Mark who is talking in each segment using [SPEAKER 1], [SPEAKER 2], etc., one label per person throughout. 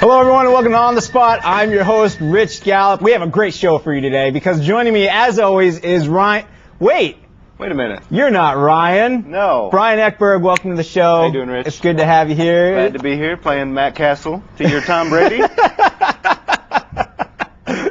[SPEAKER 1] Hello, everyone, and welcome to On the Spot. I'm your host, Rich Gallup. We have a great show for you today because joining me, as always, is Ryan. Wait
[SPEAKER 2] a minute.
[SPEAKER 1] You're not Ryan.
[SPEAKER 2] No.
[SPEAKER 1] Brian Ekberg, welcome to the show.
[SPEAKER 2] How you doing, Rich?
[SPEAKER 1] It's good to have you here.
[SPEAKER 2] Glad to be here playing Matt Castle to your Tom Brady.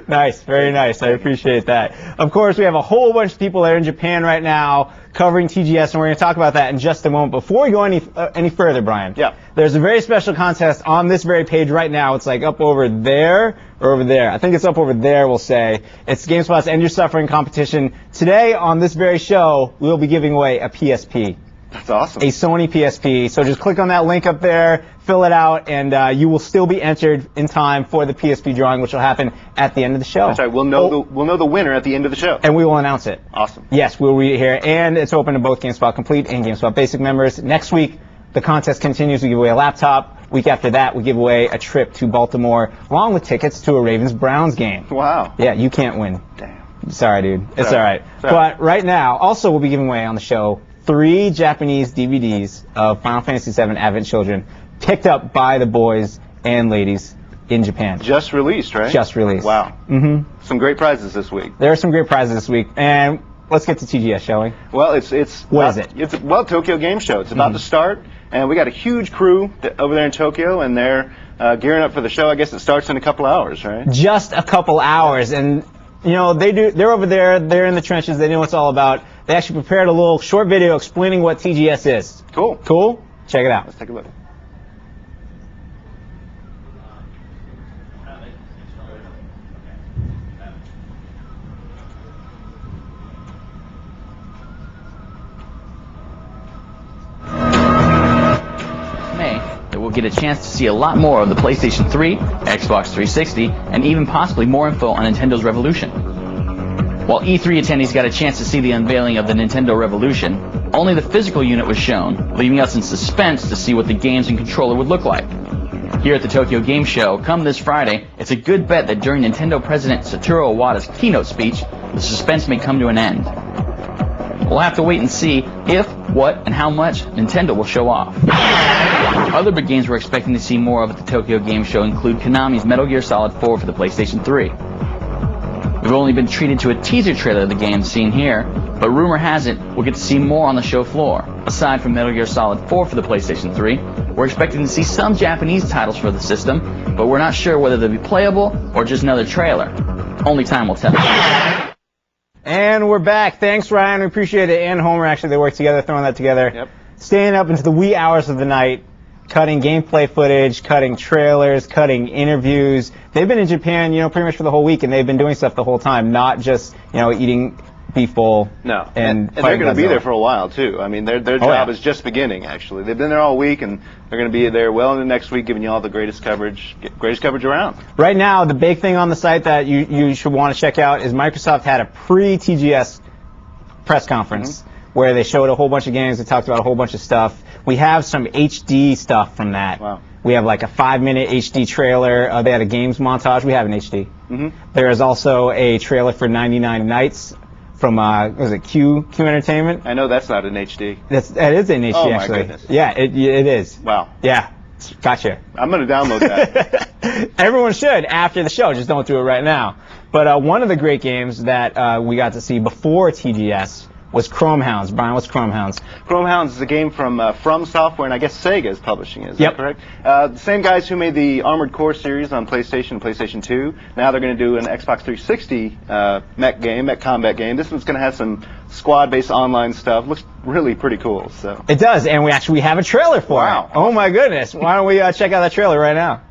[SPEAKER 1] Nice, very nice. I appreciate that. Of course, we have a whole bunch of people that are in Japan right now covering TGS, and we're going to talk about that in just a moment. Before we go any further, Brian, there's a very special contest on this very page right now. It's like up over there or over there. I think it's up over there, we'll say. It's GameSpot's End Your Suffering competition. Today, on this very show, we'll be giving away a PSP.
[SPEAKER 2] That's awesome.
[SPEAKER 1] A Sony PSP. So just click on that link up there, fill it out, and you will still be entered in time for the PSP drawing, which will happen at the end of the show.
[SPEAKER 2] That's right. We'll know the winner at the end of the show.
[SPEAKER 1] And we will announce it.
[SPEAKER 2] Awesome.
[SPEAKER 1] Yes, we'll read it here. And it's open to both GameSpot Complete and GameSpot Basic members. Next week, the contest continues. We give away a laptop. Week after that, we give away a trip to Baltimore, along with tickets to a Ravens-Browns game.
[SPEAKER 2] Wow.
[SPEAKER 1] Yeah, you can't win.
[SPEAKER 2] Damn.
[SPEAKER 1] Sorry, dude. It's all right. But right now, also we'll be giving away on the show 3 Japanese DVDs of Final Fantasy VII Advent Children, picked up by the boys and ladies in Japan.
[SPEAKER 2] Just released, right?
[SPEAKER 1] Just released.
[SPEAKER 2] Wow.
[SPEAKER 1] Mm-hmm.
[SPEAKER 2] Some great prizes this week.
[SPEAKER 1] There are some great prizes this week, and let's get to TGS, shall we?
[SPEAKER 2] Well, what is
[SPEAKER 1] it?
[SPEAKER 2] It's Tokyo Game Show. It's about to start, and we got a huge crew over there in Tokyo, and they're gearing up for the show. I guess it starts in a couple hours, right?
[SPEAKER 1] Just a couple hours, and you know they're over there. They're in the trenches. They know what it's all about. They actually prepared a little short video explaining what TGS is.
[SPEAKER 2] Cool.
[SPEAKER 1] Cool? Check it out.
[SPEAKER 2] Let's take a look.
[SPEAKER 3] That we'll get a chance to see a lot more of the PlayStation 3, Xbox 360, and even possibly more info on Nintendo's Revolution. While E3 attendees got a chance to see the unveiling of the Nintendo Revolution, only the physical unit was shown, leaving us in suspense to see what the games and controller would look like. Here at the Tokyo Game Show, come this Friday, it's a good bet that during Nintendo President Satoru Iwata's keynote speech, the suspense may come to an end. We'll have to wait and see if, what, and how much Nintendo will show off. Other big games we're expecting to see more of at the Tokyo Game Show include Konami's Metal Gear Solid 4 for the PlayStation 3. We've only been treated to a teaser trailer of the game seen here, but rumor has it we'll get to see more on the show floor. Aside from Metal Gear Solid 4 for the PlayStation 3, we're expecting to see some Japanese titles for the system, but we're not sure whether they'll be playable or just another trailer. Only time will tell.
[SPEAKER 1] And we're back. Thanks, Ryan. We appreciate it. And Homer, actually, they worked together, throwing that together.
[SPEAKER 2] Yep.
[SPEAKER 1] Staying up into the wee hours of the night, cutting gameplay footage, cutting trailers, cutting interviews. They've been in Japan, pretty much for the whole week, and they've been doing stuff the whole time, not just, eating beef bowl.
[SPEAKER 2] No.
[SPEAKER 1] And
[SPEAKER 2] they're going to be there for a while, too. I mean, their job is just beginning, actually. They've been there all week, and they're going to be there well into next week, giving you all the greatest coverage around.
[SPEAKER 1] Right now, the big thing on the site that you should want to check out is Microsoft had a pre-TGS press conference where they showed a whole bunch of games. They talked about a whole bunch of stuff. We have some HD stuff from that.
[SPEAKER 2] Wow.
[SPEAKER 1] We have like a 5-minute HD trailer. They had a games montage. We have an HD. There is also a trailer for 99 Nights from, was it Q Entertainment?
[SPEAKER 2] I know that's not in HD.
[SPEAKER 1] That is in HD,
[SPEAKER 2] oh,
[SPEAKER 1] actually.
[SPEAKER 2] My goodness.
[SPEAKER 1] Yeah, it is.
[SPEAKER 2] Wow.
[SPEAKER 1] Yeah. Gotcha.
[SPEAKER 2] I'm going to download that.
[SPEAKER 1] Everyone should after the show. Just don't do it right now. But one of the great games that we got to see before TGS was Chrome Hounds. Brian, what's Chrome Hounds?
[SPEAKER 2] Chrome Hounds is a game from Software, and I guess Sega is publishing it. Is
[SPEAKER 1] that
[SPEAKER 2] correct? The same guys who made the Armored Core series on PlayStation and PlayStation 2. Now they're going to do an Xbox 360 mech combat game. This one's going to have some squad-based online stuff. Looks really pretty cool. So
[SPEAKER 1] it does, and we have a trailer for it. Oh my goodness! Why don't we check out that trailer right now?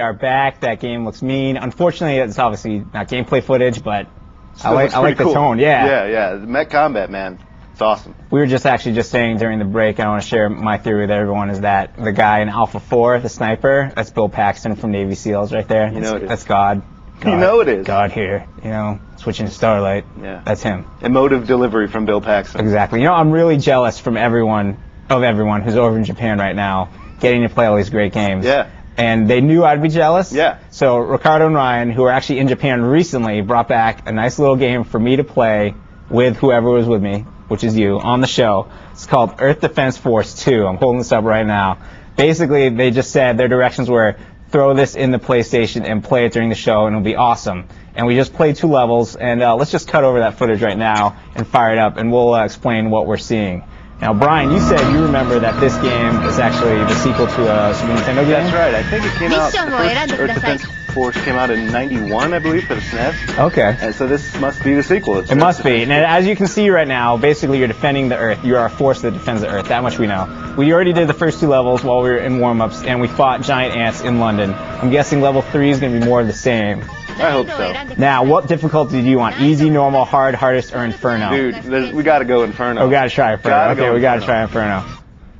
[SPEAKER 1] are back. That game looks mean. Unfortunately, it's obviously not gameplay footage, but I like
[SPEAKER 2] cool.
[SPEAKER 1] the tone. Yeah.
[SPEAKER 2] Yeah. The mech combat, man. It's awesome.
[SPEAKER 1] We were just saying during the break, and I want to share my theory with everyone, is that the guy in Alpha 4, the sniper, that's Bill Paxton from Navy SEALs right there.
[SPEAKER 2] You know it is.
[SPEAKER 1] That's God.
[SPEAKER 2] You know it is.
[SPEAKER 1] God here. Switching to Starlight.
[SPEAKER 2] Yeah.
[SPEAKER 1] That's him.
[SPEAKER 2] Emotive delivery from Bill Paxton.
[SPEAKER 1] Exactly. I'm really jealous from everyone who's over in Japan right now, getting to play all these great games.
[SPEAKER 2] Yeah.
[SPEAKER 1] And they knew I'd be jealous.
[SPEAKER 2] Yeah.
[SPEAKER 1] So Ricardo and Ryan, who are actually in Japan recently, brought back a nice little game for me to play with whoever was with me, which is you, on the show. It's called Earth Defense Force 2. I'm holding this up right now. Basically, they just said their directions were throw this in the PlayStation and play it during the show, and it'll be awesome. And we just played 2 levels, and let's just cut over that footage right now and fire it up, and we'll explain what we're seeing. Now, Brian, you said you remember that this game is actually the sequel to a Super Nintendo game?
[SPEAKER 2] That's right. I think it came out, Earth Defense Force came out in '91, I believe, for the SNES.
[SPEAKER 1] Okay.
[SPEAKER 2] And so this must be the sequel.
[SPEAKER 1] It must be. And as you can see right now, basically you're defending the Earth. You are a force that defends the Earth. That much we know. We already did the first 2 levels while we were in warm-ups, and we fought giant ants in London. I'm guessing level 3 is going to be more of the same.
[SPEAKER 2] I hope so.
[SPEAKER 1] Now, what difficulty do you want? Easy, normal, hard, hardest, or Inferno?
[SPEAKER 2] Dude, we got to go Inferno.
[SPEAKER 1] Oh, we got to try Inferno. We got to try Inferno.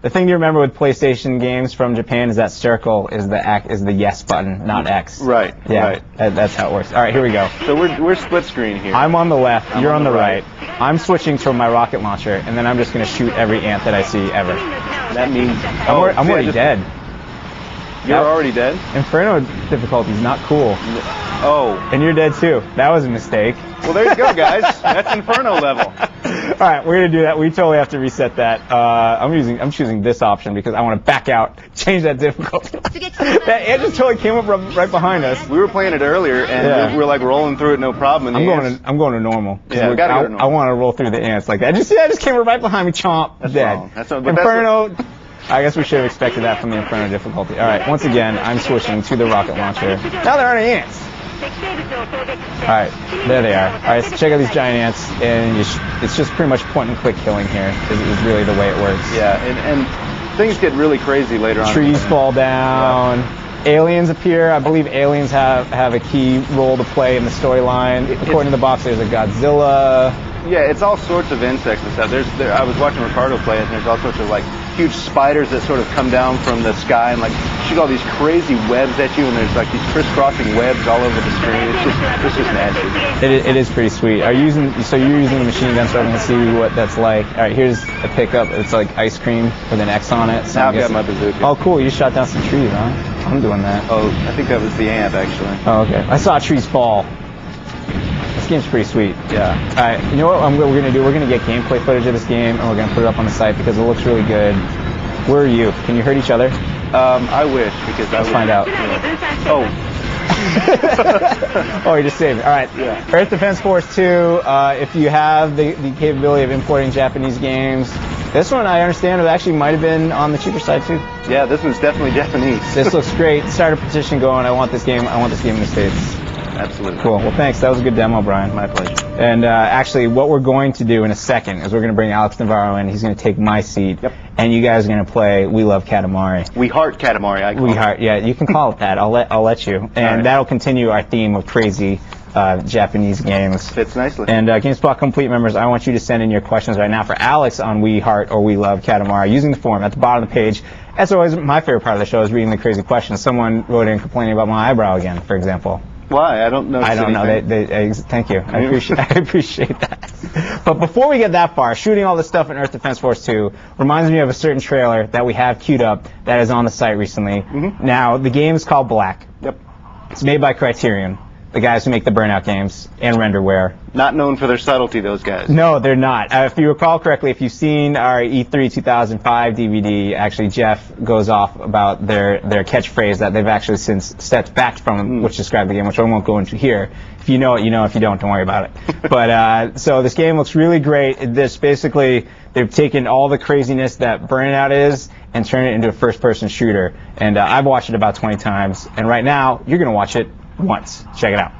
[SPEAKER 1] The thing to remember with PlayStation games from Japan is that circle is the yes button, not X.
[SPEAKER 2] Right.
[SPEAKER 1] Yeah.
[SPEAKER 2] Right.
[SPEAKER 1] That's how it works. All right, here we go.
[SPEAKER 2] So we're split screen here.
[SPEAKER 1] I'm on the left. You're on the right. I'm switching to my rocket launcher, and then I'm just going to shoot every ant that I see ever.
[SPEAKER 2] That means
[SPEAKER 1] I'm already dead.
[SPEAKER 2] You're already dead?
[SPEAKER 1] Inferno difficulty is not cool.
[SPEAKER 2] Oh.
[SPEAKER 1] And you're dead too. That was a mistake.
[SPEAKER 2] Well, there you go, guys. That's Inferno level.
[SPEAKER 1] All right, we're gonna do that. We totally have to reset that. I'm choosing this option because I want to back out, change that difficulty. That ant just totally came up right behind us.
[SPEAKER 2] We were playing it earlier, and we were like rolling through it, no problem. And
[SPEAKER 1] I'm going to normal.
[SPEAKER 2] Yeah, we gotta go to normal.
[SPEAKER 1] I want to roll through the ants like that. Just see, that just came right behind me. Chomp.
[SPEAKER 2] That's
[SPEAKER 1] dead.
[SPEAKER 2] wrong.
[SPEAKER 1] Inferno. I guess we should have expected that from the Inferno difficulty. All right, once again, I'm switching to the rocket launcher. Now there aren't any ants. All right, there they are. All right, so check out these giant ants, and it's just pretty much point and click killing here. Is really the way it works.
[SPEAKER 2] Yeah, and things get really crazy later on.
[SPEAKER 1] Trees fall down. Yeah. Aliens appear. I believe aliens have a key role to play in the storyline. According to the box, there's a Godzilla.
[SPEAKER 2] Yeah, it's all sorts of insects and stuff. I was watching Ricardo play it, and there's all sorts of like huge spiders that sort of come down from the sky and like shoot all these crazy webs at you, and there's like these crisscrossing webs all over the screen. It's just nasty.
[SPEAKER 1] It is pretty sweet. You're using the machine gun, so I'm gonna see what that's like. All right, here's a pickup. It's like ice cream with an X on it. So
[SPEAKER 2] now I've got my bazooka.
[SPEAKER 1] Oh, cool! You shot down some trees, huh? I'm doing that.
[SPEAKER 2] Oh, I think that was the ant actually.
[SPEAKER 1] Oh, okay. I saw trees fall. This game's pretty sweet.
[SPEAKER 2] Yeah.
[SPEAKER 1] All right, you know what we're going to do? We're going to get gameplay footage of this game, and we're going to put it up on the site because it looks really good. Where are you? Can you hurt each other?
[SPEAKER 2] I wish, because
[SPEAKER 1] Let's find out.
[SPEAKER 2] Oh.
[SPEAKER 1] Oh, you just saved it. All right.
[SPEAKER 2] Yeah.
[SPEAKER 1] Earth Defense Force 2, if you have the capability of importing Japanese games, this one I understand it actually might have been on the cheaper side too.
[SPEAKER 2] Yeah, this one's definitely Japanese.
[SPEAKER 1] This looks great. Start a petition going. I want this game in the States.
[SPEAKER 2] Absolutely.
[SPEAKER 1] Cool. Well, thanks. That was a good demo, Brian.
[SPEAKER 2] My pleasure.
[SPEAKER 1] And actually, what we're going to do in a second is we're going to bring Alex Navarro in. He's going to take my seat.
[SPEAKER 2] Yep.
[SPEAKER 1] And you guys are going to play We Love Katamari.
[SPEAKER 2] We Heart Katamari.
[SPEAKER 1] Yeah, you can call it that. I'll let you. And that'll continue our theme of crazy Japanese games.
[SPEAKER 2] Fits nicely.
[SPEAKER 1] And GameSpot Complete members, I want you to send in your questions right now for Alex on We Heart or We Love Katamari using the form at the bottom of the page. As always, my favorite part of the show is reading the crazy questions. Someone wrote in complaining about my eyebrow again, for example.
[SPEAKER 2] Why? I don't know.
[SPEAKER 1] I don't know. Thank you. I appreciate that. But before we get that far, shooting all this stuff in Earth Defense Force 2 reminds me of a certain trailer that we have queued up that is on the site recently. Mm-hmm. Now, the game is called Black.
[SPEAKER 2] Yep.
[SPEAKER 1] It's made by Criterion, the guys who make the Burnout games and Renderware.
[SPEAKER 2] Not known for their subtlety, those guys.
[SPEAKER 1] No, they're not. If you recall correctly, if you've seen our E3 2005 DVD, actually Jeff goes off about their catchphrase that they've actually since stepped back from, which described the game, which I won't go into here. If you know it, you know. If you don't worry about it. But so this game looks really great. This basically, they've taken all the craziness that Burnout is and turned it into a first-person shooter. And I've watched it about 20 times. And right now, you're going to watch it once. Check it out.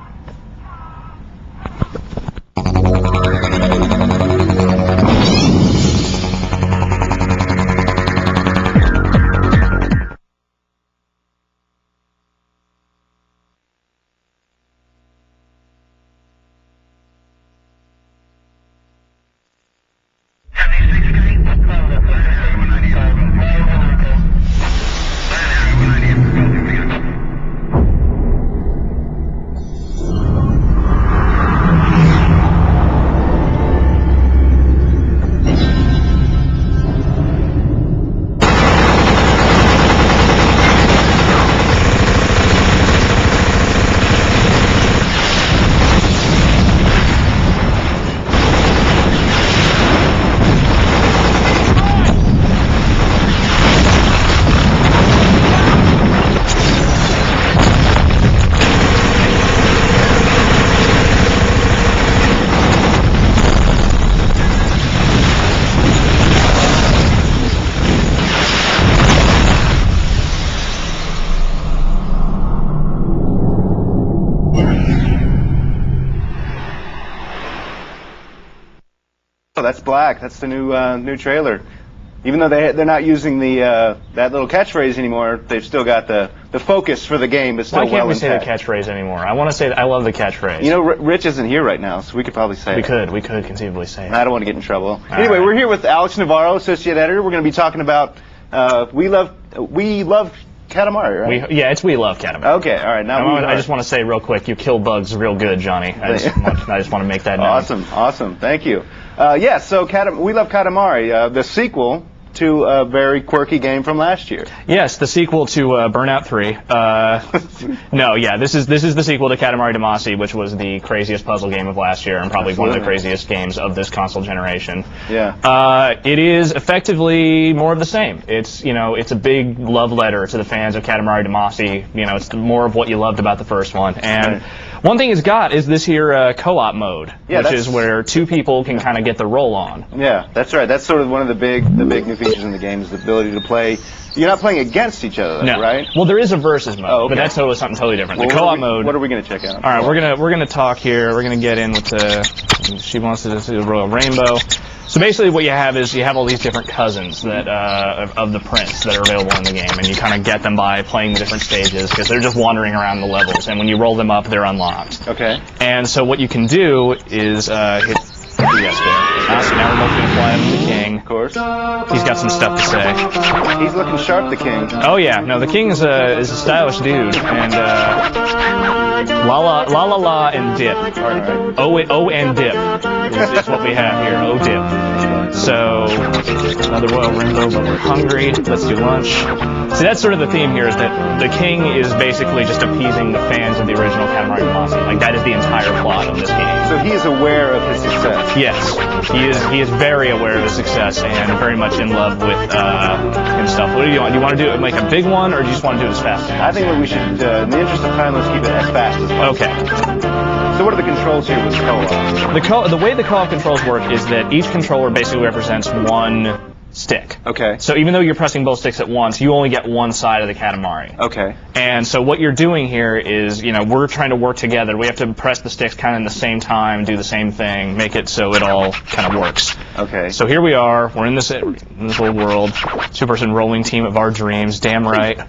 [SPEAKER 2] Oh, that's black. That's the new trailer. Even though they're not using the that little catchphrase anymore, they've still got the focus for the game is still well intact.
[SPEAKER 1] Why can't we say the catchphrase anymore? I want to say that I love the catchphrase.
[SPEAKER 2] You know, Rich isn't here right now, so we could probably say it.
[SPEAKER 1] We could conceivably say it.
[SPEAKER 2] I don't want to get in trouble. Anyway, we're here with Alex Navarro, Associate Editor. We're going to be talking about We Love Katamari, right?
[SPEAKER 1] It's We Love Katamari.
[SPEAKER 2] Okay, all right. Now
[SPEAKER 1] I just want to say real quick, you kill bugs real good, Johnny. I just want to make that known.
[SPEAKER 2] Awesome. Thank you. So We Love Katamari, the sequel to a very quirky game from last year.
[SPEAKER 1] Yes, the sequel to Burnout 3. This is the sequel to Katamari Damacy, which was the craziest puzzle game of last year and probably one of the craziest games of this console generation.
[SPEAKER 2] Yeah.
[SPEAKER 1] It is effectively more of the same. It's a big love letter to the fans of Katamari Damacy. It's more of what you loved about the first one. And one thing it's got is this here co-op mode, which is where two people can kind of get the roll on.
[SPEAKER 2] Yeah, that's right. That's sort of one of the big new features in the game is the ability to play. You're not playing against each other, right?
[SPEAKER 1] Well, there is a versus mode, but that's something totally different. The co-op mode.
[SPEAKER 2] What are we going to check out?
[SPEAKER 1] All right, we're gonna talk here. We're gonna get in with the. She wants to do the Royal Rainbow. So basically, what you have is you have all these different cousins that of the prince that are available in the game, and you kind of get them by playing the different stages because they're just wandering around the levels, and when you roll them up, they're unlocked.
[SPEAKER 2] Okay.
[SPEAKER 1] And so what you can do is hit. Yes, so now we're moving to fly up to the king.
[SPEAKER 2] Of course.
[SPEAKER 1] He's got some stuff to say.
[SPEAKER 2] He's looking sharp, the king.
[SPEAKER 1] Oh yeah, no, the king is a stylish dude, and la and dip.
[SPEAKER 2] All right.
[SPEAKER 1] O and dip is what we have here. O dip. So another Royal Rainbow, but we're hungry. Let's do lunch. See, that's sort of the theme here, is that the king is basically just appeasing the fans of the original Katamari Damacy. Like, that is the entire plot of this game.
[SPEAKER 2] So he is aware of his success.
[SPEAKER 1] Yes, he is very aware of his success and very much in love with himself. What do you want? Do you want to do like a big one, or do you just want to do it as fast as possible?
[SPEAKER 2] I think that we should, in the interest of time, let's keep it as fast as possible.
[SPEAKER 1] Okay.
[SPEAKER 2] So what are the controls here with co-op?
[SPEAKER 1] The way the co-op controls work is that each controller basically represents one stick.
[SPEAKER 2] Okay.
[SPEAKER 1] So even though you're pressing both sticks at once, you only get one side of the Katamari.
[SPEAKER 2] Okay.
[SPEAKER 1] And so what you're doing here is, we're trying to work together. We have to press the sticks kind of in the same time, do the same thing, make it so it all kind of works.
[SPEAKER 2] Okay.
[SPEAKER 1] So here we are. We're in this little world. Two-person rolling team of our dreams. Damn right.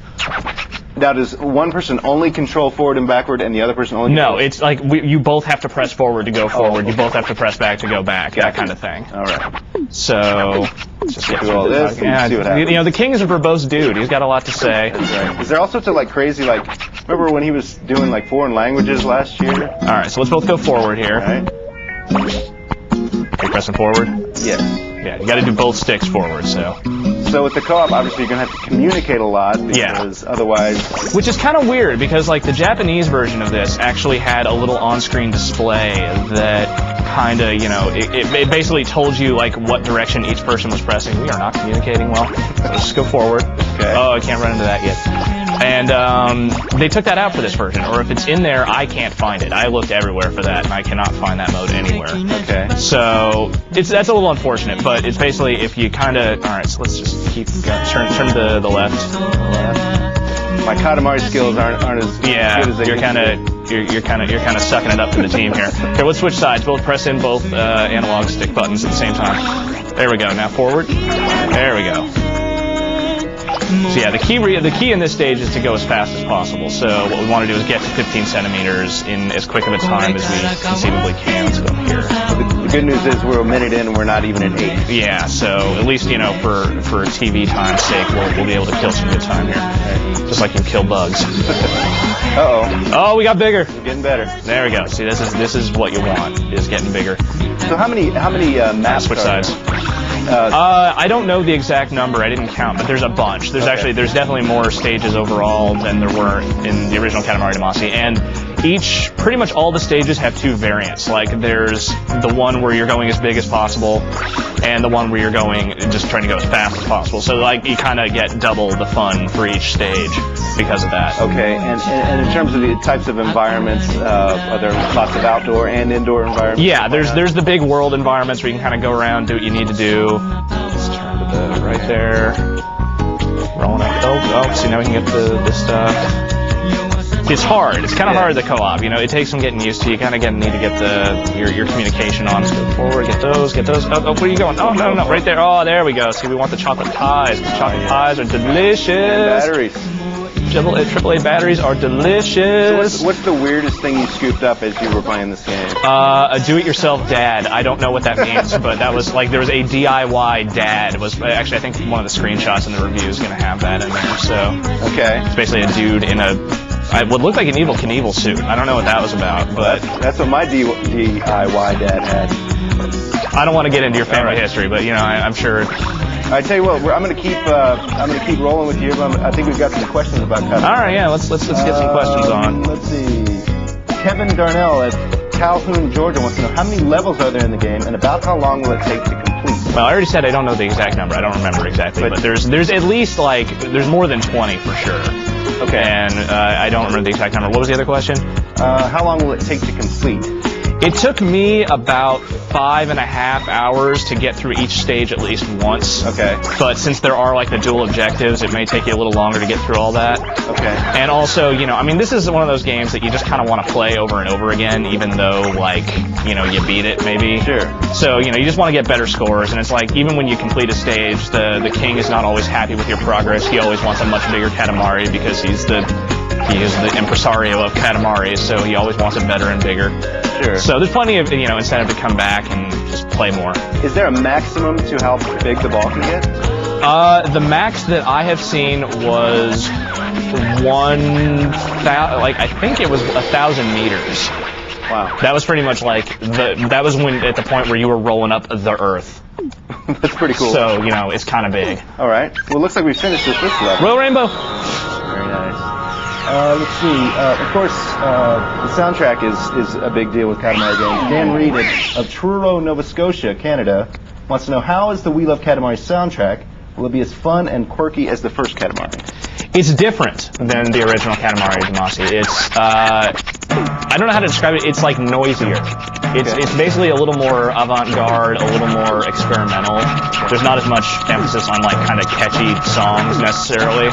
[SPEAKER 2] Now, does one person only control forward and backward, and the other person only?
[SPEAKER 1] No, it's like you both have to press forward to go forward. You both have to press back to go back. That kind of thing.
[SPEAKER 2] All right.
[SPEAKER 1] So let's just get
[SPEAKER 2] through all this. And see what happens.
[SPEAKER 1] The king is a verbose dude. He's got a lot to say.
[SPEAKER 2] That's right. Is there all sorts of crazy remember when he was doing foreign languages last year?
[SPEAKER 1] All right. So let's both go forward here.
[SPEAKER 2] All right.
[SPEAKER 1] Are you pressing forward?
[SPEAKER 2] Yes.
[SPEAKER 1] Yeah, you got to do both sticks forward.
[SPEAKER 2] So with the co-op, obviously you're going to have to communicate a lot because otherwise...
[SPEAKER 1] Which is kind of weird because the Japanese version of this actually had a little on-screen display that kind of, it basically told you what direction each person was pressing. We are not communicating well. So let's just go forward.
[SPEAKER 2] Okay.
[SPEAKER 1] Oh, I can't run into that yet. And they took that out for this version, or if it's in there, I can't find it. I looked everywhere for that, and I cannot find that mode anywhere.
[SPEAKER 2] Okay.
[SPEAKER 1] So that's a little unfortunate, but it's basically if you kind of... All right, so let's just keep turn to the left.
[SPEAKER 2] My Katamari skills aren't as good as they
[SPEAKER 1] you're kind of sucking it up to the team here. Okay, let's switch sides. Both press in both analog stick buttons at the same time. There we go. Now forward. There we go. So yeah, the key in this stage is to go as fast as possible. So what we want to do is get to 15 centimeters in as quick of a time as we conceivably can. Let's go here.
[SPEAKER 2] The good news is we're a minute in and we're not even at 8.
[SPEAKER 1] Yeah, so at least for TV time's sake, we'll be able to kill some good time here. Just like you kill bugs.
[SPEAKER 2] Uh-oh.
[SPEAKER 1] Oh, we got bigger.
[SPEAKER 2] We're getting better.
[SPEAKER 1] There we go. See, this is what you want, is getting bigger.
[SPEAKER 2] So how many maps
[SPEAKER 1] switch sides? I don't know the exact number. I didn't count, but there's a bunch. There's definitely more stages overall than there were in the original Katamari Damacy, and pretty much all the stages have two variants. There's the one where you're going as big as possible, and the one where you're going just trying to go as fast as possible. So you kind of get double the fun for each stage because of that.
[SPEAKER 2] Okay, and in terms of the types of environments, are there lots of outdoor and indoor environments?
[SPEAKER 1] Yeah, there's the big world environments where you can kind of go around, do what you need to do. Let's turn to the right there. Rolling up. Oh, see, now we can get the stuff.
[SPEAKER 4] It's hard. It's kind of hard to co-op. You know, it takes some getting used to. You kind of need to get your communication on. So go forward, get those. Oh, where are you going? Oh, no, right there. Oh, there we go. See, we want the chocolate pies. The chocolate pies are delicious.
[SPEAKER 2] And batteries.
[SPEAKER 4] AAA batteries are delicious.
[SPEAKER 2] So what's the weirdest thing you scooped up as you were playing this game?
[SPEAKER 4] A do-it-yourself dad. I don't know what that means, but that was like there was a DIY dad. It was actually I think one of the screenshots in the review is going to have that in there. So
[SPEAKER 2] okay,
[SPEAKER 4] it's basically a dude in what looked like an Evel Knievel suit. I don't know what that was about, but
[SPEAKER 2] that's what my DIY dad had.
[SPEAKER 4] I don't want to get into your family history, but you know I'm sure.
[SPEAKER 2] I tell you what, I'm gonna keep rolling with you. I think we've got some questions about Katamari.
[SPEAKER 4] All right, yeah, let's get some questions on.
[SPEAKER 2] Let's see. Kevin Darnell at Calhoun, Georgia wants to know how many levels are there in the game, and about how long will it take to complete?
[SPEAKER 4] Well, I already said I don't know the exact number. I don't remember exactly, but there's at least there's more than 20 for sure.
[SPEAKER 2] Okay.
[SPEAKER 4] And I don't remember the exact number. What was the other question?
[SPEAKER 2] How long will it take to complete?
[SPEAKER 4] It took me about 5.5 hours to get through each stage at least once.
[SPEAKER 2] Okay.
[SPEAKER 4] But since there are like the dual objectives, it may take you a little longer to get through all that.
[SPEAKER 2] Okay.
[SPEAKER 4] And also, you know, I mean, this is one of those games that you just kind of want to play over and over again, even though, like, you know, you beat it maybe.
[SPEAKER 2] Sure.
[SPEAKER 4] So, you know, you just want to get better scores, and it's like, even when you complete a stage, the king is not always happy with your progress. He always wants a much bigger Katamari because he is the impresario of Katamari, so he always wants it better and bigger.
[SPEAKER 2] Sure.
[SPEAKER 4] So there's plenty of, you know, incentive to come back and just play more.
[SPEAKER 2] Is there a maximum to how big the ball can get?
[SPEAKER 4] The max that I have seen was I think it was 1,000 meters.
[SPEAKER 2] Wow.
[SPEAKER 4] That was pretty much like that was when at the point where you were rolling up the Earth.
[SPEAKER 2] That's pretty cool.
[SPEAKER 4] So, you know, it's kind of big.
[SPEAKER 2] All right. Well, it looks like we finished with this level.
[SPEAKER 4] Royal Rainbow.
[SPEAKER 2] Very nice. Let's see. Of course, the soundtrack is a big deal with Katamari games. Dan Reed of Truro, Nova Scotia, Canada, wants to know, how is the We Love Katamari soundtrack? Will it be as fun and quirky as the first Katamari?
[SPEAKER 4] It's different than the original Katamari Damacy. It's I don't know how to describe it. It's like noisier. It's basically a little more avant-garde, a little more experimental. There's not as much emphasis on like kind of catchy songs necessarily,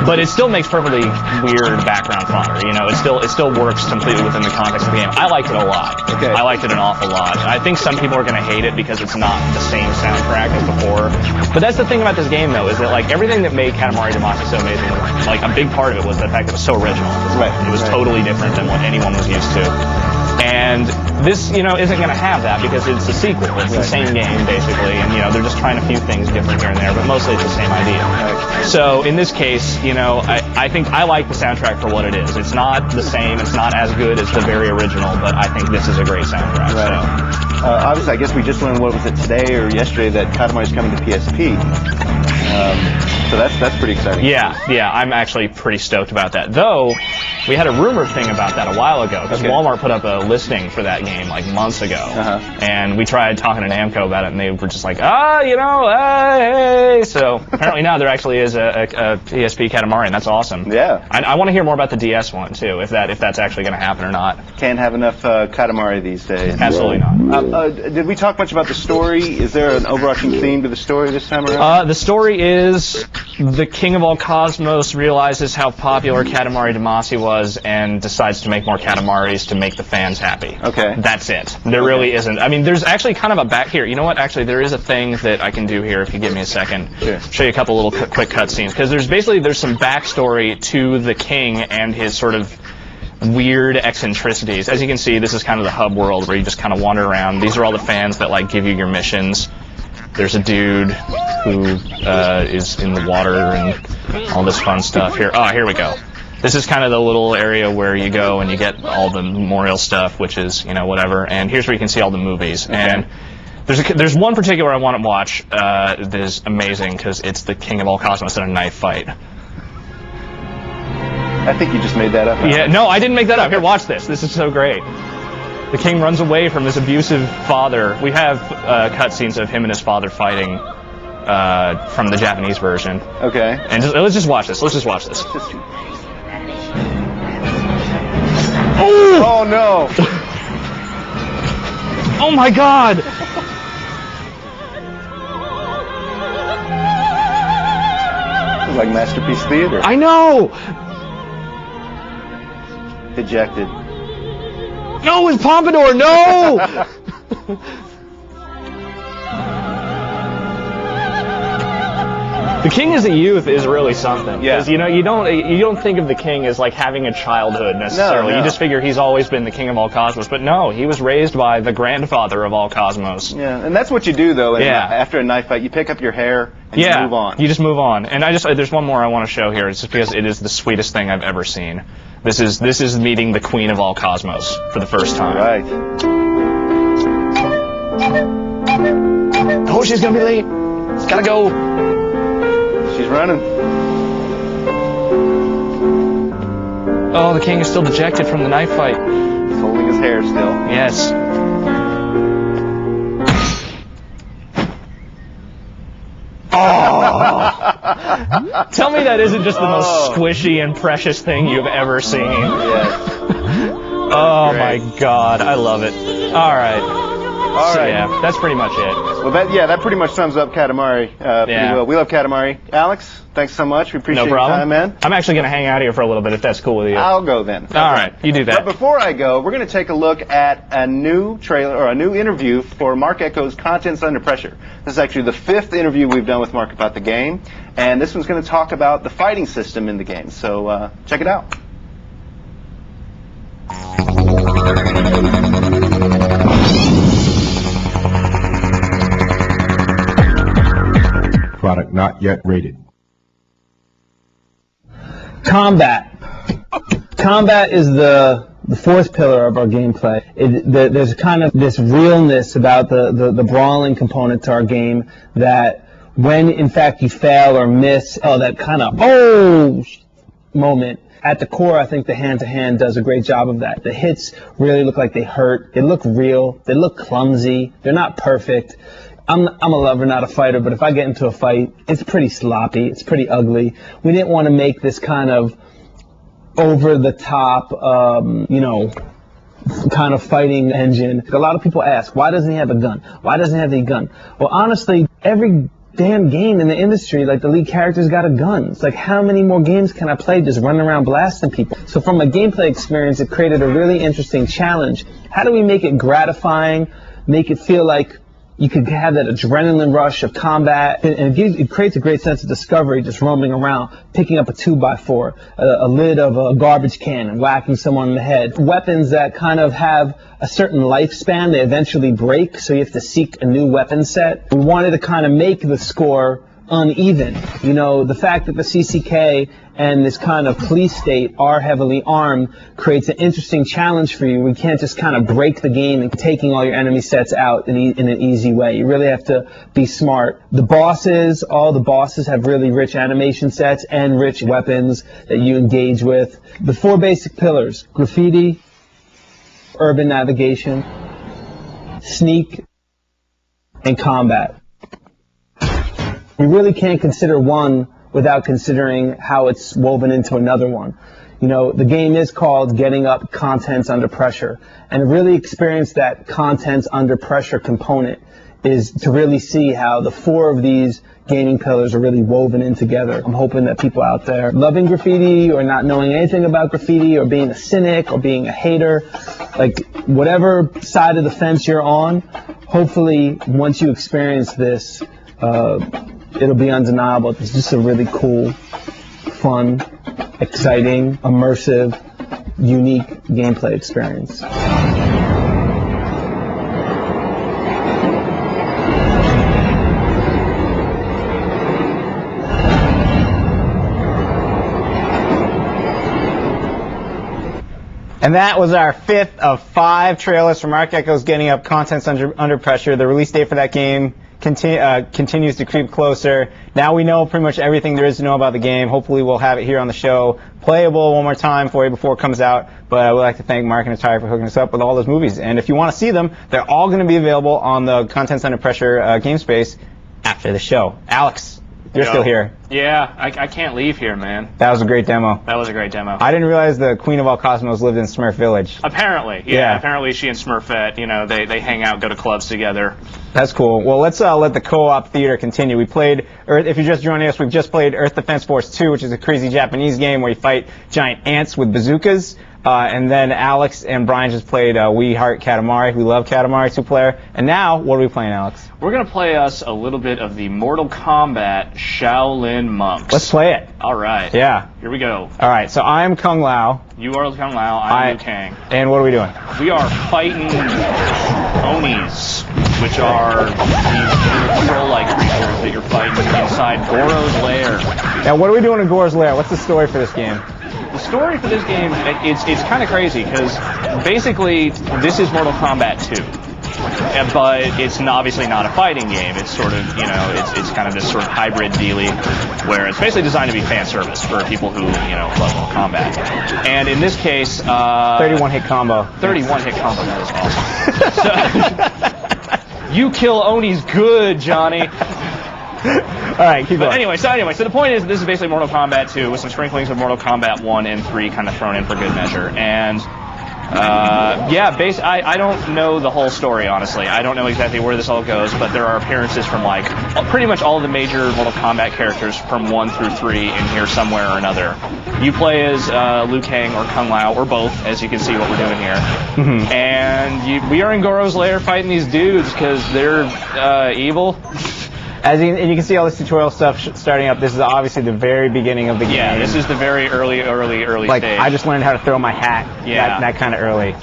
[SPEAKER 4] but it still makes perfectly weird background fodder. You know, it still works completely within the context of the game. I liked it a lot.
[SPEAKER 2] Okay.
[SPEAKER 4] I liked it an awful lot. I think some people are going to hate it because it's not the same soundtrack as before. But that's the thing about this game, though, is that like everything that made Katamari Damacy so amazing, like a big part of it was the fact that it was so original.
[SPEAKER 2] Right.
[SPEAKER 4] It was totally different than what anyone was used to. And this, you know, isn't going to have that because it's a sequel. It's the same game, basically. And, you know, they're just trying a few things different here and there, but mostly it's the same idea.
[SPEAKER 2] Right.
[SPEAKER 4] So in this case, you know, I think I like the soundtrack for what it is. It's not the same. It's not as good as the very original, but I think this is a great soundtrack.
[SPEAKER 2] Right.
[SPEAKER 4] So.
[SPEAKER 2] Obviously, I guess we just learned, what was it, today or yesterday, that Katamari's coming to PSP. So that's pretty exciting.
[SPEAKER 4] Yeah, I'm actually pretty stoked about that. Though, we had a rumored thing about that a while ago, because Walmart put up a listing for that game like months ago. And we tried talking to Namco about it, and they were just like, you know, hey. So apparently now there actually is a PSP Katamari, and that's awesome.
[SPEAKER 2] Yeah.
[SPEAKER 4] I want to hear more about the DS one, too, if that's actually going to happen or not.
[SPEAKER 2] Can't have enough Katamari these days.
[SPEAKER 4] Absolutely not.
[SPEAKER 2] Did we talk much about the story? Is there an overarching theme to the story this time around?
[SPEAKER 4] The story is the king of all cosmos realizes how popular Katamari Damacy was and decides to make more Katamaris to make the fans happy.
[SPEAKER 2] Okay.
[SPEAKER 4] That's it. There really isn't. I mean, there's actually kind of a back here. You know what? Actually, there is a thing that I can do here if you give me a second.
[SPEAKER 2] Sure.
[SPEAKER 4] Show you a couple little quick cutscenes. Because there's some backstory to the king and his sort of weird eccentricities. As you can see, this is kind of the hub world where you just kind of wander around. These are all the fans that like give you your missions. There's a dude who is in the water and all this fun stuff here. Here we go. This is kind of the little area where you go and you get all the memorial stuff, which is, you know, whatever. And here's where you can see all the movies. Okay. And there's one particular I want to watch that is amazing because it's the king of all cosmos in a knife fight.
[SPEAKER 2] I think you just made that up.
[SPEAKER 4] Yeah, no, I didn't make that up. Here, watch this. This is so great. The king runs away from his abusive father. We have cutscenes of him and his father fighting from the Japanese version.
[SPEAKER 2] Okay.
[SPEAKER 4] And let's just watch this. Let's just watch this.
[SPEAKER 2] Oh no!
[SPEAKER 4] Oh my God!
[SPEAKER 2] This is like Masterpiece Theater.
[SPEAKER 4] I know.
[SPEAKER 2] ejected.
[SPEAKER 4] No, it's Pompadour. No. The king as a youth is really something.
[SPEAKER 2] Yeah.
[SPEAKER 4] Because, you know, you don't think of the king as like having a childhood necessarily.
[SPEAKER 2] No.
[SPEAKER 4] You just figure he's always been the king of all cosmos. But no, he was raised by the grandfather of all cosmos.
[SPEAKER 2] Yeah, and that's what you do though.
[SPEAKER 4] Yeah.
[SPEAKER 2] After a knife fight, you pick up your hair and you move on.
[SPEAKER 4] You just move on. And there's one more I want to show here. It's just because it is the sweetest thing I've ever seen. This is meeting the queen of all cosmos for the first time.
[SPEAKER 2] Right.
[SPEAKER 4] Oh, she's gonna be late. It's gotta go.
[SPEAKER 2] She's running.
[SPEAKER 4] Oh, the king is still dejected from the knife fight.
[SPEAKER 2] He's holding his hair still.
[SPEAKER 4] Yes. Oh! Tell me that isn't just the most squishy and precious thing you've ever seen.
[SPEAKER 2] Yes.
[SPEAKER 4] Oh my God, I love it. All right.
[SPEAKER 2] All right.
[SPEAKER 4] Yeah, that's pretty much it.
[SPEAKER 2] Well, that pretty much sums up Katamari. Pretty well. We love Katamari. Alex, thanks so much. We appreciate your time, man.
[SPEAKER 4] I'm actually going to hang out here for a little bit if that's cool with you.
[SPEAKER 2] I'll go then.
[SPEAKER 4] Okay. All right, you do that.
[SPEAKER 2] But before I go, we're going to take a look at a new trailer or a new interview for Mark Ecko's Contents Under Pressure. This is actually the 5th interview we've done with Mark about the game, and this one's going to talk about the fighting system in the game. So check it out.
[SPEAKER 5] Product not yet rated.
[SPEAKER 1] Combat. Combat is the fourth pillar of our gameplay. There's kind of this realness about the brawling component to our game that when in fact you fail or miss, that kind of moment. At the core, I think the hand-to-hand does a great job of that. The hits really look like they hurt. They look real. They look clumsy. They're not perfect. I'm a lover, not a fighter, but if I get into a fight, it's pretty sloppy. It's pretty ugly. We didn't want to make this kind of over-the-top, kind of fighting engine. A lot of people ask, why doesn't he have a gun? Why doesn't he have a gun? Well, honestly, every damn game in the industry, like the lead character's got a gun. It's like, how many more games can I play just running around blasting people? So from a gameplay experience, it created a really interesting challenge. How do we make it gratifying, make it feel like you could have that adrenaline rush of combat, and it creates a great sense of discovery just roaming around, picking up a 2x4, a lid of a garbage can and whacking someone in the head. Weapons that kind of have a certain lifespan, they eventually break, so you have to seek a new weapon set. We wanted to kind of make the score uneven. You know, the fact that the CCK and this kind of police state are heavily armed creates an interesting challenge for you. We can't just kind of break the game and taking all your enemy sets out in an easy way. You really have to be smart. All the bosses have really rich animation sets and rich weapons that you engage with. The 4 basic pillars: graffiti, urban navigation, sneak, and combat. We really can't consider one without considering how it's woven into another one. You know, the game is called Getting Up Contents Under Pressure, and to really experience that contents under pressure component is to really see how the 4 of these gaming pillars are really woven in together. I'm hoping that people out there loving graffiti or not knowing anything about graffiti or being a cynic or being a hater, like whatever side of the fence you're on, hopefully once you experience this, it'll be undeniable. It's just a really cool, fun, exciting, immersive, unique gameplay experience. And that was our 5th of 5 trailers for Mark Ecko's Getting Up Contents Under Pressure. The release date for that game continues to creep closer. Now we know pretty much everything there is to know about the game. Hopefully we'll have it here on the show, playable one more time for you before it comes out. But I would like to thank Mark and Atari for hooking us up with all those movies. And if you want to see them, they're all going to be available on the Contents Under Pressure game space after the show. Alex, you're still here.
[SPEAKER 4] Yeah, I can't leave here, man.
[SPEAKER 1] That was a great demo.
[SPEAKER 4] That was a great demo.
[SPEAKER 1] I didn't realize the Queen of All Cosmos lived in Smurf Village.
[SPEAKER 4] Apparently, yeah. Apparently she and Smurfette, they hang out, go to clubs together.
[SPEAKER 1] That's cool. Well, let's let the co-op theater continue. We played, or if you're just joining us, we've just played Earth Defense Force 2, which is a crazy Japanese game where you fight giant ants with bazookas. And then Alex and Brian just played We Heart Katamari, We Love Katamari 2-player. And now, what are we playing, Alex?
[SPEAKER 4] We're going to play us a little bit of the Mortal Kombat Shaolin Monks.
[SPEAKER 1] Let's play it.
[SPEAKER 4] All right.
[SPEAKER 1] Yeah.
[SPEAKER 4] Here we go.
[SPEAKER 1] All right, so I'm Kung Lao.
[SPEAKER 4] You are Kung Lao, I'm Liu Kang.
[SPEAKER 1] And what are we doing?
[SPEAKER 4] We are fighting Onis, which are these troll-like creatures that you're fighting inside Goro's lair.
[SPEAKER 1] Now, what are we doing in Goro's lair? What's the story for this game?
[SPEAKER 4] The story for this game, it's kind of crazy, because basically, this is Mortal Kombat 2. But it's obviously not a fighting game. It's sort of, it's kind of this sort of hybrid dealie where it's basically designed to be fan service for people who, love Mortal Kombat. And in this case,
[SPEAKER 1] 31 hit combo.
[SPEAKER 4] 31 hit combo, that is awesome. So, you kill Onis good, Johnny.
[SPEAKER 1] All right, keep going.
[SPEAKER 4] Anyway, so the point is, this is basically Mortal Kombat 2 with some sprinklings of Mortal Kombat 1 and 3 kind of thrown in for good measure. And I don't know the whole story, honestly. I don't know exactly where this all goes, but there are appearances from, pretty much all the major Mortal Kombat characters from 1 through 3 in here somewhere or another. You play as Liu Kang or Kung Lao, or both, as you can see what we're doing here.
[SPEAKER 1] Mm-hmm.
[SPEAKER 4] And we are in Goro's lair fighting these dudes because they're evil.
[SPEAKER 1] And you can see all this tutorial stuff starting up. This is obviously the very beginning of the game.
[SPEAKER 4] Yeah, this is the very early stage.
[SPEAKER 1] I just learned how to throw my hat.
[SPEAKER 4] Yeah.
[SPEAKER 1] That kind of early.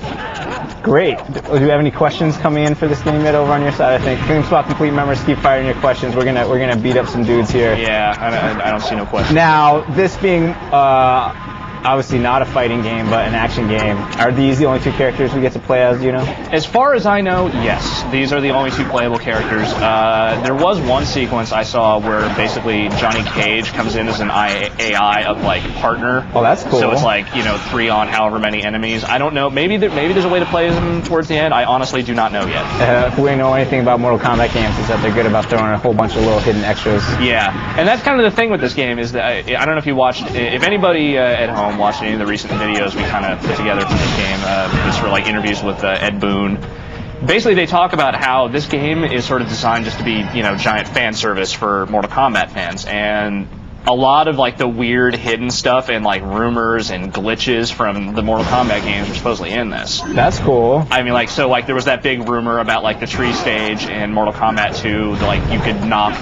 [SPEAKER 1] Great. Do you have any questions coming in for this game yet over on your side? I think GameSpot complete members keep firing your questions. We're gonna beat up some dudes here.
[SPEAKER 4] Yeah, I don't see no questions.
[SPEAKER 1] Now, this being obviously not a fighting game, but an action game, are these the only two characters we get to play as,
[SPEAKER 4] As far as I know, yes. These are the only two playable characters. There was one sequence I saw where basically Johnny Cage comes in as an AI of, partner.
[SPEAKER 1] Oh, that's cool.
[SPEAKER 4] So it's 3 on however many enemies. I don't know. Maybe there's a way to play them towards the end. I honestly do not know yet.
[SPEAKER 1] If we know anything about Mortal Kombat games, is that they're good about throwing a whole bunch of little hidden extras.
[SPEAKER 4] Yeah, and that's kind of the thing with this game is that I don't know if you watched, if anybody at home watched any of the recent videos we kind of put together for this game, just for interviews with Ed Boon. Basically, they talk about how this game is sort of designed just to be, giant fan service for Mortal Kombat fans, and a lot of the weird hidden stuff and rumors and glitches from the Mortal Kombat games are supposedly in this.
[SPEAKER 1] That's cool.
[SPEAKER 4] I mean, there was that big rumor about the tree stage in Mortal Kombat 2, you could knock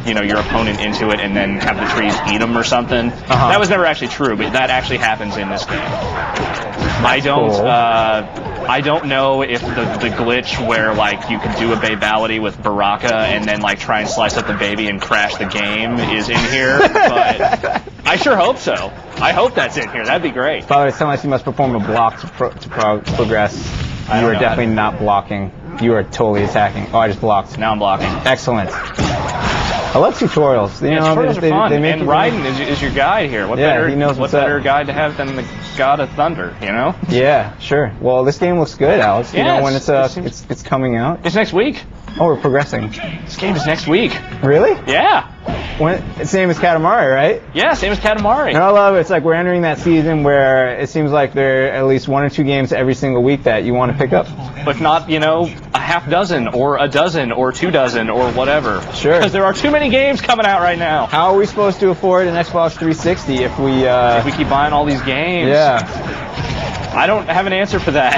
[SPEAKER 4] your opponent into it and then have the trees eat them or something.
[SPEAKER 1] Uh-huh.
[SPEAKER 4] That was never actually true, but that actually happens in this game. I don't know if the glitch where you could do a babality with Baraka and then try and slice up the baby and crash the game is in here, but I sure hope so. I hope that's in here. That'd be great.
[SPEAKER 1] By the way, it's telling us you must perform a block to progress. You are definitely not blocking. You are totally attacking. Oh, I just blocked.
[SPEAKER 4] Now I'm blocking.
[SPEAKER 1] Excellent. I love tutorials.
[SPEAKER 4] Tutorials are fun. And Raiden is your guide here. What better guide to have than the God of Thunder,
[SPEAKER 1] Yeah, sure. Well, this game looks good, Alex.
[SPEAKER 4] Yeah,
[SPEAKER 1] when it's coming out.
[SPEAKER 4] It's next week.
[SPEAKER 1] Oh, we're progressing.
[SPEAKER 4] This game is next week.
[SPEAKER 1] Really?
[SPEAKER 4] Yeah.
[SPEAKER 1] It's same as Katamari, right?
[SPEAKER 4] Yeah, same as Katamari.
[SPEAKER 1] And I love it. It's we're entering that season where it seems like there are at least 1 or 2 games every single week that you want to pick up.
[SPEAKER 4] If not, a half dozen or a dozen or 2 dozen or whatever.
[SPEAKER 1] Sure.
[SPEAKER 4] Because there are too many games coming out right now.
[SPEAKER 1] How are we supposed to afford an Xbox 360 if we
[SPEAKER 4] keep buying all these games?
[SPEAKER 1] Yeah.
[SPEAKER 4] I don't have an answer for that.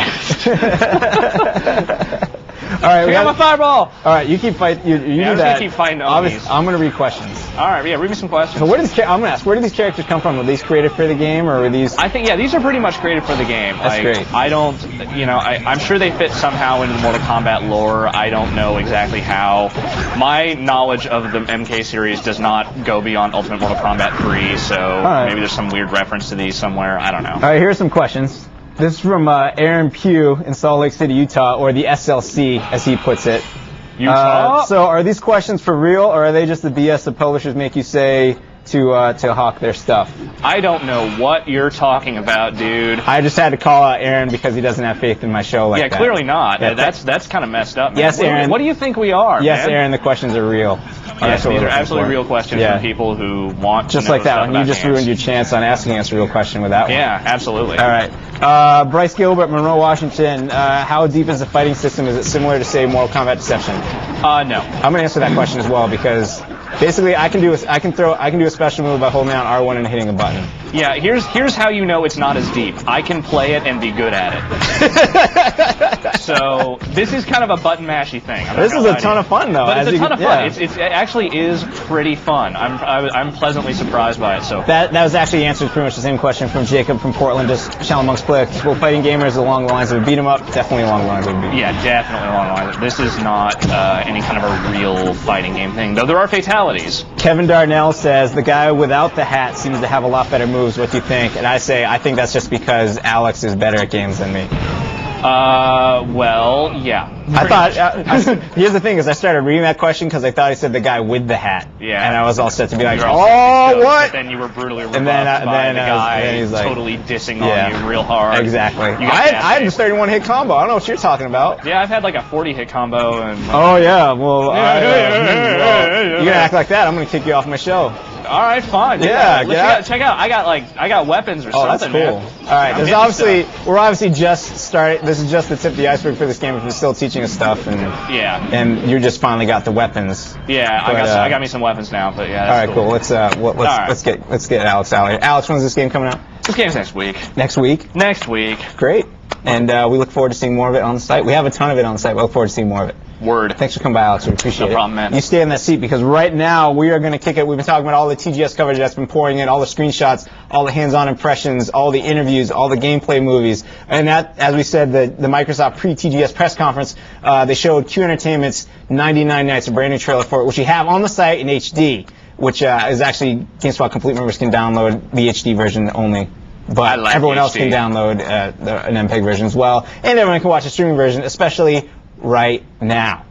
[SPEAKER 1] All right, we
[SPEAKER 4] got my fireball.
[SPEAKER 1] All right, you keep fighting. You do that.
[SPEAKER 4] I'm gonna keep fighting Onis.
[SPEAKER 1] I'm gonna read questions.
[SPEAKER 4] All right, yeah, read me some questions.
[SPEAKER 1] So I'm gonna ask, where did these characters come from? Were these created for the game, or were these?
[SPEAKER 4] I think these are pretty much created for the game.
[SPEAKER 1] That's great.
[SPEAKER 4] I don't, I'm sure they fit somehow into the Mortal Kombat lore. I don't know exactly how. My knowledge of the MK series does not go beyond Ultimate Mortal Kombat 3, so maybe there's some weird reference to these somewhere. I don't know. All
[SPEAKER 1] right, here's some questions. This is from Aaron Pugh in Salt Lake City, Utah, or the SLC, as he puts it.
[SPEAKER 4] Utah?
[SPEAKER 1] So are these questions for real, or are they just the BS the publishers make you say to hawk their stuff?
[SPEAKER 4] I don't know what you're talking about, dude.
[SPEAKER 1] I just had to call out Aaron because he doesn't have faith in my show like that.
[SPEAKER 4] Yeah, clearly not. Yeah, that's kind of messed up, man.
[SPEAKER 1] Yes, Aaron.
[SPEAKER 4] What do you think we are,
[SPEAKER 1] Yes,
[SPEAKER 4] man?
[SPEAKER 1] Aaron, the questions are real.
[SPEAKER 4] Yes, these are absolutely real questions from people who want
[SPEAKER 1] just
[SPEAKER 4] to know
[SPEAKER 1] like that. You just
[SPEAKER 4] games.
[SPEAKER 1] ruined your chance on asking us a real question with that one.
[SPEAKER 4] Yeah, absolutely.
[SPEAKER 1] All right. Bryce Gilbert, Monroe, Washington. How deep is the fighting system? Is it similar to, say, Mortal Kombat Deception?
[SPEAKER 4] No.
[SPEAKER 1] I'm gonna answer that question as well because basically I can do a special move by holding down R1 and hitting a button.
[SPEAKER 4] Yeah, here's how you know it's not as deep. I can play it and be good at it. So this is kind of a button mashy thing.
[SPEAKER 1] This is a ton of fun, though.
[SPEAKER 4] But it's a ton of fun. It actually is pretty fun. I'm pleasantly surprised by it. So
[SPEAKER 1] that was actually answered pretty much the same question from Jacob from Portland. Just Shaolin Monks play will fighting gamers along the lines of a beat 'em up. Definitely along the lines of a beat 'em up.
[SPEAKER 4] Yeah, definitely along the lines. This is not any kind of a real fighting game thing, though there are fatalities.
[SPEAKER 1] Kevin Darnell says the guy without the hat seems to have a lot better moves. What do you think? And I say I think that's just because Alex is better at games than me.
[SPEAKER 4] Well, yeah.
[SPEAKER 1] I thought, here's the thing, is I started reading that question because I thought he said the guy with the hat.
[SPEAKER 4] Yeah.
[SPEAKER 1] And I was all set to be like,
[SPEAKER 4] oh,
[SPEAKER 1] what?
[SPEAKER 4] But then you were brutally rebuffed
[SPEAKER 1] and then,
[SPEAKER 4] by the guy
[SPEAKER 1] he's like,
[SPEAKER 4] totally dissing on you real hard.
[SPEAKER 1] Exactly. I had a 31 hit combo. I don't know what you're talking about.
[SPEAKER 4] Yeah, I've had like a 40 hit combo. And
[SPEAKER 1] oh, yeah. Well, you're going to act like that. I'm going to kick you off my show.
[SPEAKER 4] All right, fine.
[SPEAKER 1] Yeah,
[SPEAKER 4] check out. I got weapons or something.
[SPEAKER 1] That's cool.
[SPEAKER 4] Man.
[SPEAKER 1] All right, we're obviously just starting. This is just the tip of the iceberg for this game. If you're still teaching us stuff, and you just finally got the weapons.
[SPEAKER 4] Yeah, but, I got me some weapons now. But yeah.
[SPEAKER 1] All right, cool. Let's get Alex out here. Alex, when's this game coming out?
[SPEAKER 4] This game's next week.
[SPEAKER 1] Next week.
[SPEAKER 4] Next week.
[SPEAKER 1] Great. And we look forward to seeing more of it on the site. We have a ton of it on the site. We look forward to seeing more of it.
[SPEAKER 4] Word.
[SPEAKER 1] Thanks for coming by, Alex. We appreciate it.
[SPEAKER 4] No problem, man.
[SPEAKER 1] You stay in that seat because right now we are going to kick it. We've been talking about all the TGS coverage that's been pouring in, all the screenshots, all the hands-on impressions, all the interviews, all the gameplay movies. And that, as we said, the Microsoft pre-TGS press conference, they showed Q Entertainment's 99 Nights, a brand new trailer for it, which we have on the site in HD, which is actually GameSpot Complete members can download the HD version only. But everyone else can download an MPEG version as well. And everyone can watch a streaming version, especially right now.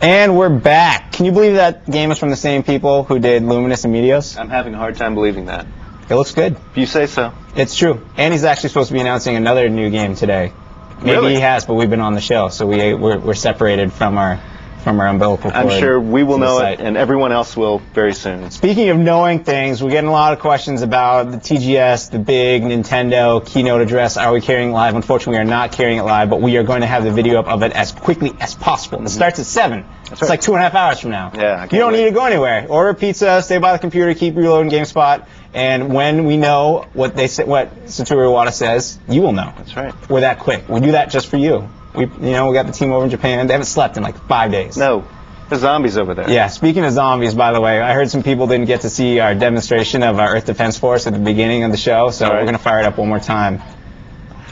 [SPEAKER 1] And we're back. Can you believe that game is from the same people who did Luminous and Meteos?
[SPEAKER 2] I'm having a hard time believing that.
[SPEAKER 1] It looks good.
[SPEAKER 2] If you say so.
[SPEAKER 1] It's true. And he's actually supposed to be announcing another new game today. Maybe
[SPEAKER 2] Really?
[SPEAKER 1] he has, but we've been on the show, so we're separated from our from our umbilical cord.
[SPEAKER 2] I'm sure we will know
[SPEAKER 1] site.
[SPEAKER 2] it, and everyone else will very soon.
[SPEAKER 1] Speaking of knowing things, we're getting a lot of questions about the TGS, the big Nintendo keynote address. Are we carrying it live? Unfortunately, we are not carrying it live, but we are going to have the video up of it as quickly as possible. It starts at 7. It's like 2.5 hours from now.
[SPEAKER 2] Yeah,
[SPEAKER 1] you don't need to go anywhere. Order pizza, stay by the computer, keep reloading GameSpot, and when we know what Satoru Iwata says, you will know.
[SPEAKER 2] That's right.
[SPEAKER 1] We're that quick. We do that just for you. We got the team over in Japan. They haven't slept in like 5 days.
[SPEAKER 2] No. There's zombies over there.
[SPEAKER 1] Yeah, speaking of zombies, by the way, I heard some people didn't get to see our demonstration of our Earth Defense Force at the beginning of the show, so we're going to fire it up one more time.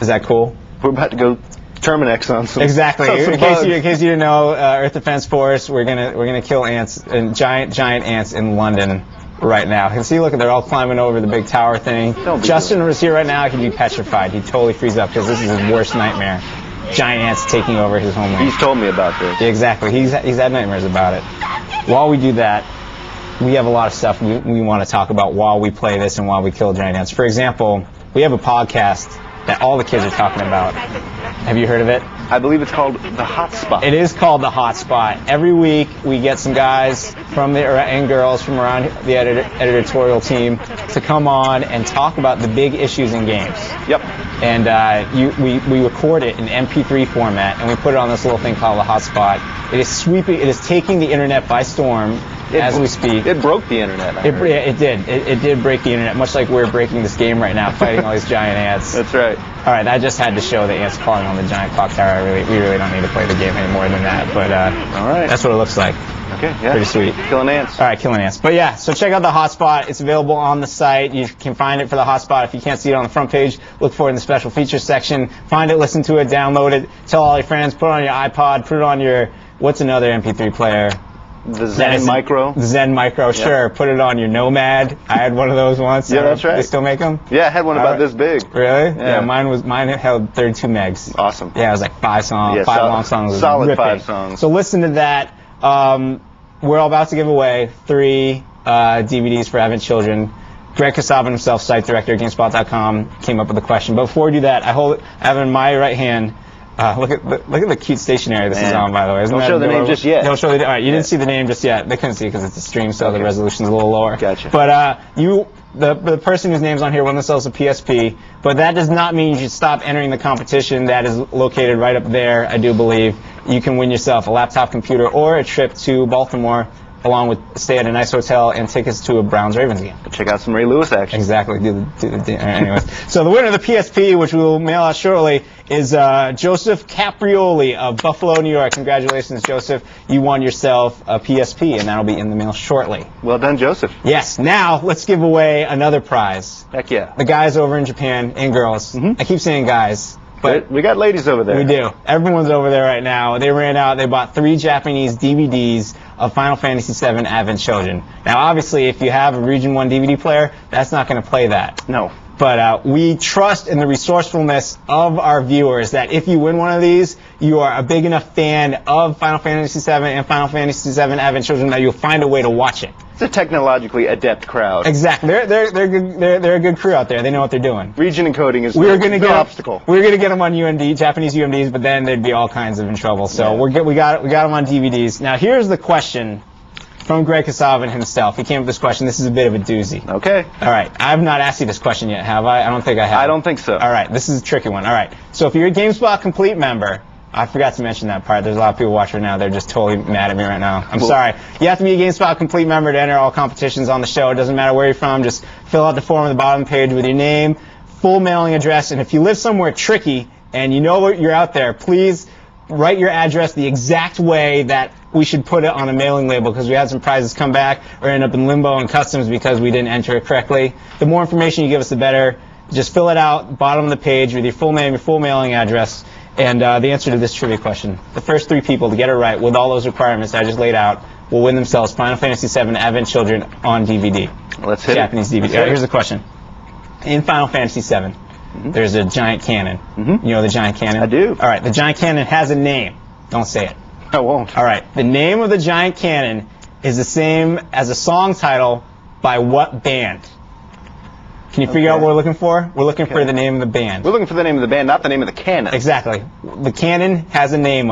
[SPEAKER 1] Is that cool?
[SPEAKER 2] We're about to go Terminex on some.
[SPEAKER 1] Exactly.
[SPEAKER 2] some
[SPEAKER 1] in case you didn't know, Earth Defense Force, we're gonna kill ants and giant ants in London right now. You can see, look, they're all climbing over the big tower thing. Justin was here right now. He'd be petrified. He'd totally freeze up because this is his worst nightmare. Giant ants taking over his homeland.
[SPEAKER 2] He's told me about this.
[SPEAKER 1] Yeah, exactly. He's had nightmares about it. While we do that, we have a lot of stuff we want to talk about while we play this and while we kill giant ants. For example, we have a podcast that all the kids are talking about. Have you heard of it?
[SPEAKER 2] I believe it's called The Hot Spot.
[SPEAKER 1] It is called The Hot Spot. Every week we get some guys and girls from around the editorial team to come on and talk about the big issues in games.
[SPEAKER 2] Yep.
[SPEAKER 1] And we record it in MP3 format and we put it on this little thing called The Hot Spot. It is taking the internet by storm as we speak.
[SPEAKER 2] It broke the internet.
[SPEAKER 1] It did. It did break the internet, much like we're breaking this game right now, fighting all these giant ants.
[SPEAKER 2] That's right.
[SPEAKER 1] All right, I just had to show the ants crawling on the giant clock tower. We really don't need to play the game any more than that. But
[SPEAKER 2] all right,
[SPEAKER 1] that's what it looks like.
[SPEAKER 2] Okay, yeah.
[SPEAKER 1] Pretty sweet.
[SPEAKER 2] Killing ants.
[SPEAKER 1] All right, killing ants. But yeah, so check out the Hotspot. It's available on the site. You can find it for the Hotspot. If you can't see it on the front page, look for it in the special features section. Find it, listen to it, download it, tell all your friends, put it on your iPod, put it on your, what's another MP3 player?
[SPEAKER 2] The Zen Micro.
[SPEAKER 1] The Zen Micro, sure. Put it on your Nomad. I had one of those once.
[SPEAKER 2] Yeah, that's right.
[SPEAKER 1] They still make them?
[SPEAKER 2] Yeah, I had one about this big.
[SPEAKER 1] Really? Yeah, mine held 32 megs.
[SPEAKER 2] Awesome.
[SPEAKER 1] Yeah, it was like 5 songs,
[SPEAKER 2] yeah,
[SPEAKER 1] 5 long songs.
[SPEAKER 2] Solid
[SPEAKER 1] ripping.
[SPEAKER 2] 5 songs.
[SPEAKER 1] So listen to that. We're all about to give away 3 DVDs for Advent Children. Greg Kasavin himself, site director at GameSpot.com, came up with the question. But before we do that, I have in my right hand. Look at the cute stationery this is on, by the way.
[SPEAKER 2] Don't show the name just yet.
[SPEAKER 1] Don't show the. All right, you didn't see the name just yet. They couldn't see it because it's a stream, so the resolution's a little lower.
[SPEAKER 2] Gotcha.
[SPEAKER 1] But the person whose name's on here won themselves a PSP. But that does not mean you should stop entering the competition. That is located right up there, I do believe. You can win yourself a laptop computer or a trip to Baltimore, along with stay at a nice hotel and tickets to a Browns-Ravens game.
[SPEAKER 2] Check out some Ray Lewis action.
[SPEAKER 1] Exactly. Anyways, so the winner of the PSP, which we will mail out shortly, is Joseph Caprioli of Buffalo, New York. Congratulations, Joseph. You won yourself a PSP, and that'll be in the mail shortly.
[SPEAKER 2] Well done, Joseph.
[SPEAKER 1] Yes. Now, let's give away another prize.
[SPEAKER 2] Heck yeah.
[SPEAKER 1] The guys over in Japan, and girls. I keep saying guys. But
[SPEAKER 2] we got ladies over there.
[SPEAKER 1] We do. Everyone's over there right now. They ran out. They bought 3 Japanese DVDs of Final Fantasy VII Advent Children. Now, obviously, if you have a Region 1 DVD player, that's not going to play that.
[SPEAKER 2] No.
[SPEAKER 1] But we trust in the resourcefulness of our viewers that if you win one of these, you are a big enough fan of Final Fantasy VII and Final Fantasy VII Advent Children that you'll find a way to watch it.
[SPEAKER 2] It's a technologically adept crowd.
[SPEAKER 1] Exactly. They're good. They're a good crew out there. They know what they're doing.
[SPEAKER 2] Region encoding is
[SPEAKER 1] no
[SPEAKER 2] obstacle.
[SPEAKER 1] We were gonna get them on UMD, Japanese UMDs, but then they'd be all kinds of in trouble. So we got them on DVDs. Now here's the question from Greg Kasavin himself. He came up with this question. This is a bit of a doozy.
[SPEAKER 2] Okay.
[SPEAKER 1] All right. I've not asked you this question yet, have I? I don't think I have.
[SPEAKER 2] I don't think so.
[SPEAKER 1] All right. This is a tricky one. All right. So if you're a GameSpot Complete member, I forgot to mention that part. There's a lot of people watching right now. They're just totally mad at me right now. I'm sorry. You have to be a GameSpot Complete member to enter all competitions on the show. It doesn't matter where you're from. Just fill out the form at the bottom of the page with your name, full mailing address, and if you live somewhere tricky and you know you're out there, please write your address the exact way that we should put it on a mailing label, because we had some prizes come back or end up in limbo and customs because we didn't enter it correctly. The more information you give us, the better. Just fill it out, bottom of the page, with your full name, your full mailing address, and the answer to this trivia question. The first 3 people to get it right with all those requirements that I just laid out will win themselves Final Fantasy VII Advent Children on DVD.
[SPEAKER 2] Let's hit
[SPEAKER 1] Japanese DVD. All right, here's the question. In Final Fantasy VII, there's a giant cannon. You know the giant cannon?
[SPEAKER 2] I do.
[SPEAKER 1] All right, the giant cannon has a name. Don't say it.
[SPEAKER 2] I won't.
[SPEAKER 1] All right, the name of the giant cannon is the same as a song title by what band? Can you figure out what we're looking for? We're looking for the name of the band.
[SPEAKER 2] We're looking for the name of the band, not the name of the cannon.
[SPEAKER 1] Exactly. The cannon has a name,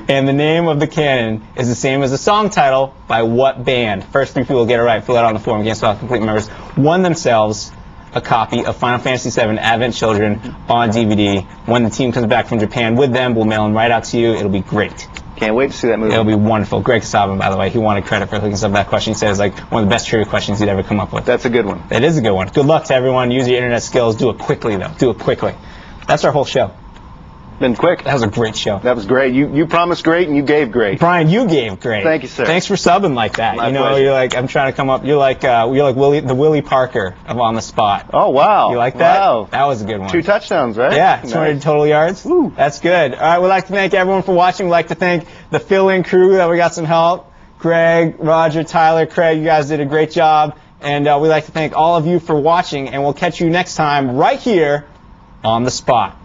[SPEAKER 1] And the name of the cannon is the same as the song title by what band? First 3 people get it right. Fill it out on the forum. GameSpot Complete members won themselves a copy of Final Fantasy VII Advent Children on DVD. When the team comes back from Japan with them, we'll mail them right out to you. It'll be great.
[SPEAKER 2] Can't wait to see that movie.
[SPEAKER 1] It'll be wonderful. Greg Kasabin, by the way, he wanted credit for looking up that question. He said it's like one of the best trivia questions he'd ever come up with.
[SPEAKER 2] That's a good one.
[SPEAKER 1] It is a good one. Good luck to everyone. Use your internet skills. Do it quickly, though. Do it quickly. That's our whole show.
[SPEAKER 2] Been quick.
[SPEAKER 1] That was a great show.
[SPEAKER 2] That was great. You promised great and you gave great.
[SPEAKER 1] Brian, you gave great.
[SPEAKER 2] Thank you, sir.
[SPEAKER 1] Thanks for subbing like that.
[SPEAKER 2] My pleasure.
[SPEAKER 1] You're like, I'm trying to come up. You're like Willie Parker of On the Spot.
[SPEAKER 2] Oh, wow.
[SPEAKER 1] You like that?
[SPEAKER 2] Wow.
[SPEAKER 1] That was a good one.
[SPEAKER 2] 2 touchdowns, right?
[SPEAKER 1] Yeah, 200 total yards.
[SPEAKER 2] Woo.
[SPEAKER 1] That's good. All right, we'd like to thank everyone for watching. We'd like to thank the fill-in crew that we got some help. Greg, Roger, Tyler, Craig, you guys did a great job. And we'd like to thank all of you for watching, and we'll catch you next time right here on The Spot.